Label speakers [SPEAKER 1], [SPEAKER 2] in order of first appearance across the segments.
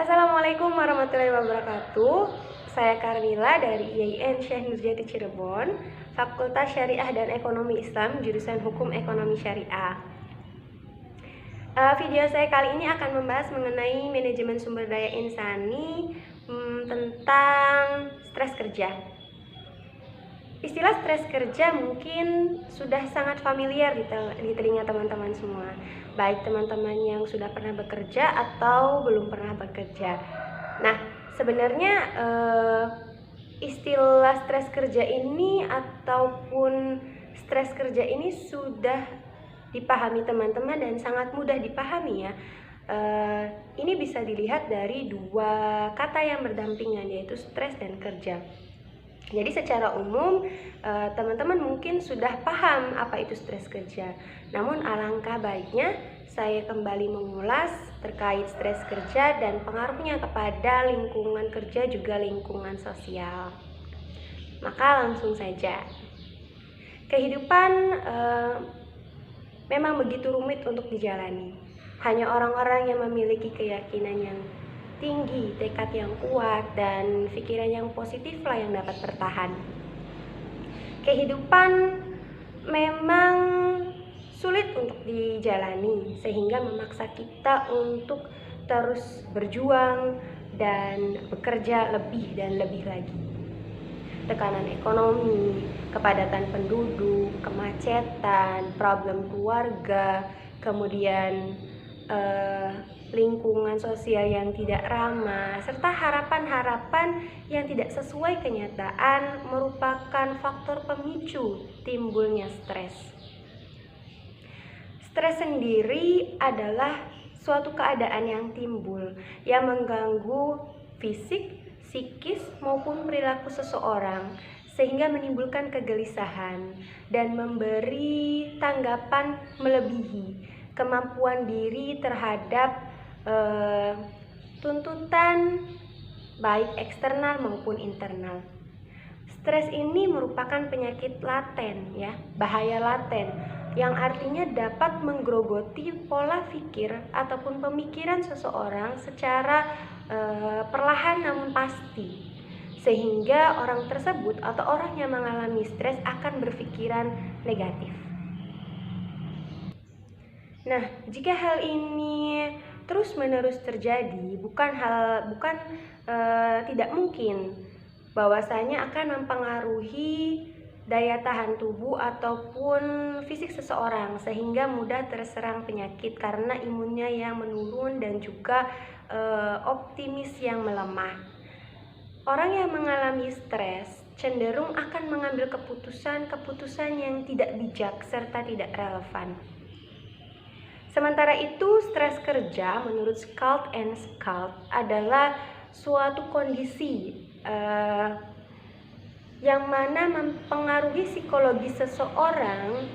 [SPEAKER 1] Assalamualaikum warahmatullahi wabarakatuh. Saya Karmila dari IAIN Syekh Nurjati Cirebon, Fakultas Syariah dan Ekonomi Islam, jurusan Hukum Ekonomi Syariah. Video saya kali ini akan membahas mengenai manajemen sumber daya insani tentang stres kerja. Istilah stres kerja mungkin sudah sangat familiar di telinga teman-teman semua, baik teman-teman yang sudah pernah bekerja atau belum pernah bekerja. Nah, sebenarnya istilah stres kerja ini ataupun stres kerja ini sudah dipahami teman-teman dan sangat mudah dipahami ya. Ini bisa dilihat dari dua kata yang berdampingan, yaitu stres dan kerja. Jadi secara umum teman-teman mungkin sudah paham apa itu stres kerja. Namun alangkah baiknya saya kembali mengulas terkait stres kerja dan pengaruhnya kepada lingkungan kerja juga lingkungan sosial. Maka langsung saja. Kehidupan memang begitu rumit untuk dijalani. Hanya orang-orang yang memiliki keyakinan yang tinggi, tekad yang kuat, dan pikiran yang positif lah yang dapat bertahan. Kehidupan memang sulit untuk dijalani, sehingga memaksa kita untuk terus berjuang dan bekerja lebih dan lebih lagi. Tekanan ekonomi, kepadatan penduduk, kemacetan, problem keluarga, kemudian lingkungan sosial yang tidak ramah, serta harapan-harapan yang tidak sesuai kenyataan merupakan faktor pemicu timbulnya stres. Stres sendiri adalah suatu keadaan yang timbul yang mengganggu fisik, psikis maupun perilaku seseorang, sehingga menimbulkan kegelisahan dan memberi tanggapan melebihi kemampuan diri terhadap tuntutan baik eksternal maupun internal. Stres ini merupakan penyakit laten ya, bahaya laten yang artinya dapat menggerogoti pola pikir ataupun pemikiran seseorang secara perlahan namun pasti, sehingga orang tersebut atau orang yang mengalami stres akan berpikiran negatif. Nah, jika hal ini terus-menerus terjadi, bukan tidak mungkin bahwasanya akan mempengaruhi daya tahan tubuh ataupun fisik seseorang, sehingga mudah terserang penyakit karena imunnya yang menurun dan juga optimis yang melemah. Orang yang mengalami stres cenderung akan mengambil keputusan yang tidak bijak serta tidak relevan. Sementara itu, stres kerja menurut Scott and Scott adalah suatu kondisi yang mana mempengaruhi psikologi seseorang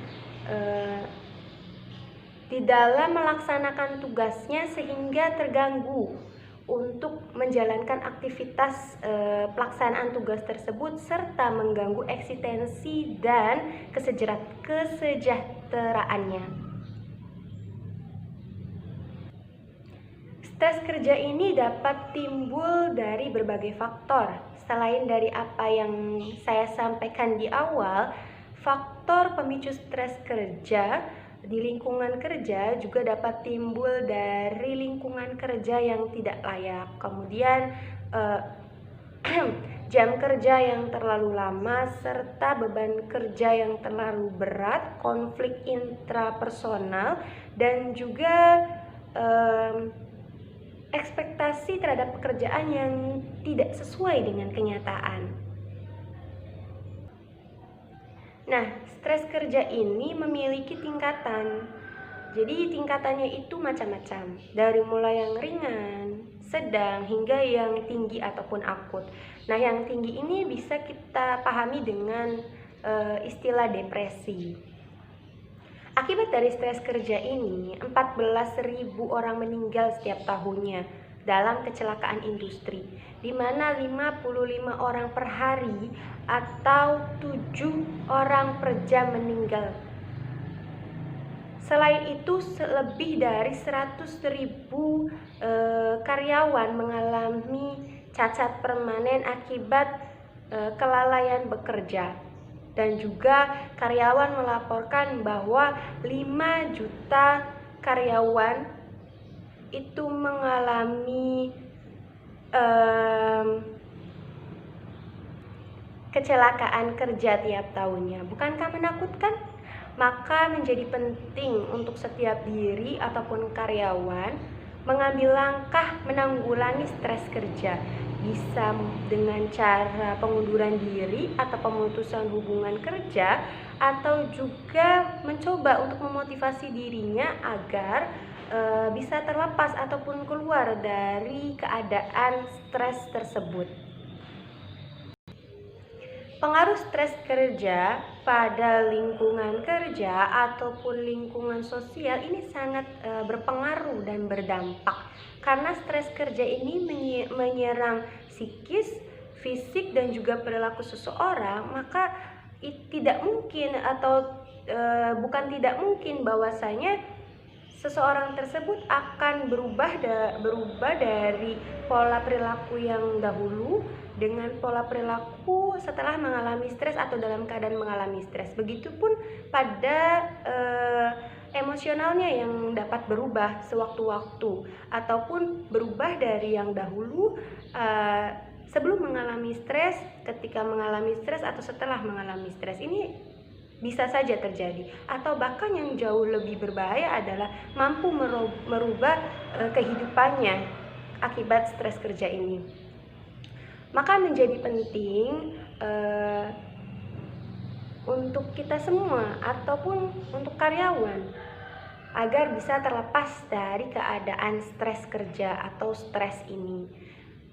[SPEAKER 1] di dalam melaksanakan tugasnya sehingga terganggu untuk menjalankan aktivitas pelaksanaan tugas tersebut serta mengganggu eksistensi dan kesejahteraannya. Stres kerja ini dapat timbul dari berbagai faktor. Selain dari apa yang saya sampaikan di awal, faktor pemicu stres kerja di lingkungan kerja juga dapat timbul dari lingkungan kerja yang tidak layak. Kemudian jam kerja yang terlalu lama serta beban kerja yang terlalu berat, konflik intrapersonal, dan juga ekspektasi terhadap pekerjaan yang tidak sesuai dengan kenyataan. Nah, stres kerja ini memiliki tingkatan. Jadi tingkatannya itu macam-macam, dari mulai yang ringan, sedang, hingga yang tinggi ataupun akut. Nah, yang tinggi ini bisa kita pahami dengan istilah depresi. Akibat dari stres kerja ini, 14.000 orang meninggal setiap tahunnya dalam kecelakaan industri, di mana 55 orang per hari atau 7 orang per jam meninggal Selain itu, lebih dari 100.000 karyawan mengalami cacat permanen akibat kelalaian bekerja. Dan juga karyawan melaporkan bahwa 5 juta karyawan itu mengalami kecelakaan kerja tiap tahunnya. Bukankah menakutkan? Maka menjadi penting untuk setiap diri ataupun karyawan mengambil langkah menanggulangi stres kerja. Bisa dengan cara pengunduran diri atau pemutusan hubungan kerja, atau juga mencoba untuk memotivasi dirinya agar bisa terlepas ataupun keluar dari keadaan stres tersebut. Pengaruh stres kerja pada lingkungan kerja ataupun lingkungan sosial ini sangat berpengaruh dan berdampak, karena stres kerja ini menyerang psikis, fisik, dan juga perilaku seseorang. Maka tidak mungkin atau bukan tidak mungkin bahwasanya seseorang tersebut akan berubah dari pola perilaku yang dahulu dengan pola perilaku setelah mengalami stres atau dalam keadaan mengalami stres. Begitupun pada emosionalnya yang dapat berubah sewaktu-waktu, ataupun berubah dari yang dahulu sebelum mengalami stres, ketika mengalami stres, atau setelah mengalami stres. Ini bisa saja terjadi, atau bahkan yang jauh lebih berbahaya adalah mampu merubah kehidupannya akibat stres kerja ini. Maka menjadi penting untuk kita semua ataupun untuk karyawan agar bisa terlepas dari keadaan stres kerja atau stres ini,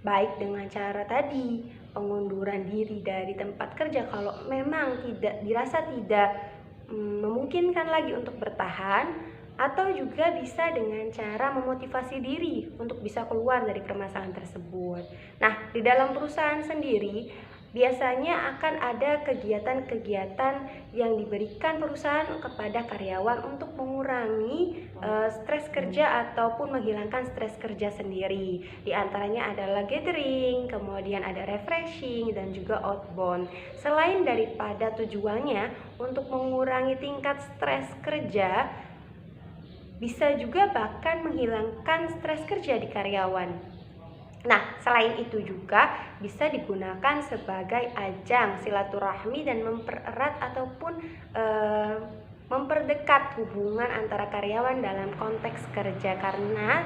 [SPEAKER 1] baik dengan cara tadi pengunduran diri dari tempat kerja kalau memang dirasa tidak memungkinkan lagi untuk bertahan, atau juga bisa dengan cara memotivasi diri untuk bisa keluar dari permasalahan tersebut. Nah, di dalam perusahaan sendiri biasanya akan ada kegiatan-kegiatan yang diberikan perusahaan kepada karyawan untuk mengurangi stres kerja ataupun menghilangkan stres kerja sendiri. Di antaranya adalah gathering, kemudian ada refreshing, dan juga outbound. Selain daripada tujuannya untuk mengurangi tingkat stres kerja, bisa juga bahkan menghilangkan stres kerja di karyawan. Nah, selain itu juga bisa digunakan sebagai ajang silaturahmi dan mempererat ataupun memperdekat hubungan antara karyawan dalam konteks kerja, karena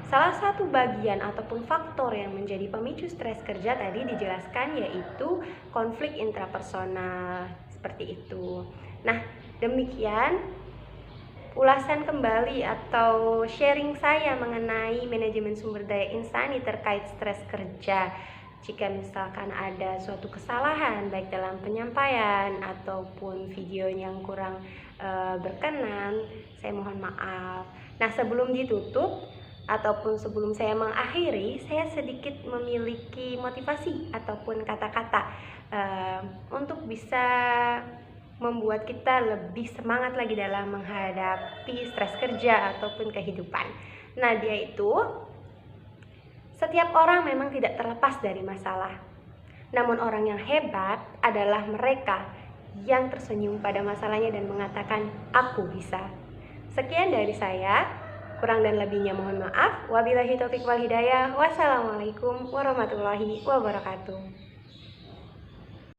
[SPEAKER 1] salah satu bagian ataupun faktor yang menjadi pemicu stres kerja tadi dijelaskan yaitu konflik intrapersonal, seperti itu. Nah, demikian ulasan kembali atau sharing saya mengenai manajemen sumber daya insani terkait stres kerja. Jika misalkan ada suatu kesalahan baik dalam penyampaian ataupun video yang kurang berkenan, saya mohon maaf. Nah, sebelum ditutup ataupun sebelum saya mengakhiri, saya sedikit memiliki motivasi ataupun kata-kata untuk bisa membuat kita lebih semangat lagi dalam menghadapi stres kerja ataupun kehidupan. Nah, dia itu, setiap orang memang tidak terlepas dari masalah. Namun orang yang hebat adalah mereka yang tersenyum pada masalahnya dan mengatakan, "Aku bisa." Sekian dari saya, kurang dan lebihnya mohon maaf. Wabillahi taufik wal hidayah. Wassalamualaikum warahmatullahi wabarakatuh.